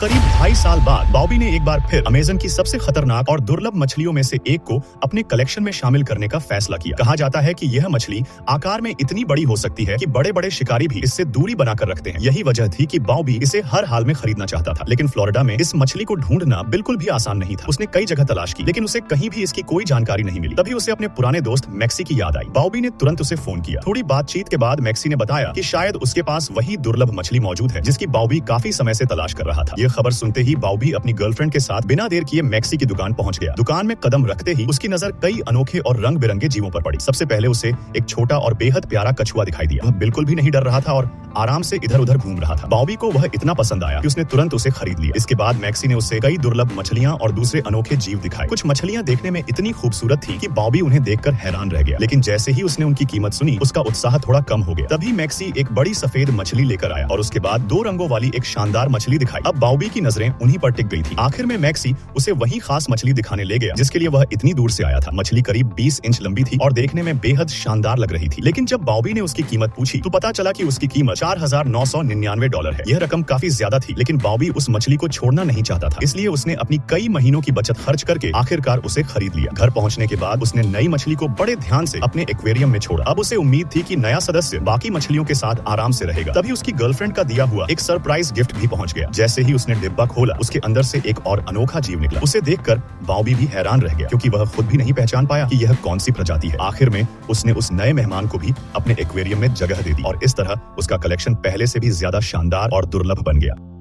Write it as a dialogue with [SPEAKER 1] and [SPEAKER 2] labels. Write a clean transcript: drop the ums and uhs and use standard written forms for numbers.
[SPEAKER 1] करीब 2.5 साल बाद बॉबी ने एक बार फिर अमेज़न की सबसे खतरनाक और दुर्लभ मछलियों में से एक को अपने कलेक्शन में शामिल करने का फैसला किया। कहा जाता है कि यह मछली आकार में इतनी बड़ी हो सकती है कि बड़े-बड़े शिकारी भी इससे दूरी बनाकर रखते हैं। यही वजह थी कि बॉबी इसे हर हाल में खरीदना चाहता था। लेकिन फ्लोरिडा में इस मछली को ढूंढना बिल्कुल भी आसान नहीं था। उसने कई जगह तलाश की, लेकिन उसे कहीं भी इसकी कोई जानकारी नहीं मिली। तभी उसे अपने पुराने दोस्त मैक्सी की याद आई। बॉबी ने तुरंत उसे फोन किया। थोड़ी बातचीत के बाद मैक्सी ने बताया कि शायद उसके पास वही दुर्लभ मछली मौजूद है जिसकी बॉबी काफी समय से तलाश कर रहा था। यह खबर सुनते ही बॉबी अपनी गर्लफ्रेंड के साथ बिना देर किए मैक्सी की दुकान पहुंच गया। दुकान में कदम रखते ही उसकी नजर कई अनोखे और रंग बिरंगे जीवों पर पड़ी। सबसे पहले उसे एक छोटा और बेहद प्यारा कछुआ दिखाई दिया। वह बिल्कुल भी नहीं डर रहा था और आराम से इधर उधर घूम रहा था। बॉबी को वह इतना पसंद आया कि उसने तुरंत उसे खरीद लिया। इसके बाद मैक्सी ने उसे कई दुर्लभ मछलियां और दूसरे अनोखे जीव दिखाए। कुछ मछलियां देखने में इतनी खूबसूरत थी कि बॉबी उन्हें देखकर हैरान रह गया। लेकिन जैसे ही उसने उनकी कीमत सुनी, उसका उत्साह थोड़ा कम हो गया। तभी मैक्सी एक बड़ी सफेद मछली लेकर आया और उसके बाद 2 रंगों वाली एक शानदार मछली दिखाई। अब बॉबी की नजरें उन्हीं पर टिक गई थी। आखिर में मैक्सी उसे वही खास मछली दिखाने ले गया जिसके लिए वह इतनी दूर से आया था। मछली करीब 20 इंच लंबी थी और देखने में बेहद शानदार लग रही थी। लेकिन जब बॉबी ने उसकी कीमत पूछी तो पता चला कि उसकी कीमत $4,999 है। यह रकम काफी ज्यादा थी, लेकिन बॉबी उस मछली को छोड़ना नहीं चाहता था। इसलिए उसने अपनी कई महीनों की बचत खर्च करके आखिरकार उसे खरीद लिया। घर पहुंचने के बाद उसने नई मछली को बड़े ध्यान से अपने एक्वेरियम में छोड़ा। अब उसे उम्मीद थी कि नया सदस्य बाकी मछलियों के साथ आराम से रहेगा। तभी उसकी गर्लफ्रेंड का दिया हुआ एक सरप्राइज गिफ्ट भी पहुंच गया। जैसे ही उसने डिब्बा खोला, उसके अंदर से एक और अनोखा जीव निकला। उसे देखकर बॉबी भी हैरान रह गया, क्योंकि वह खुद भी नहीं पहचान पाया कि यह कौन सी प्रजाति है। आखिर में उसने उस नए मेहमान को भी अपने एक्वेरियम में जगह दे दी और इस तरह उसका कलेक्शन पहले से भी ज्यादा शानदार और दुर्लभ बन गया।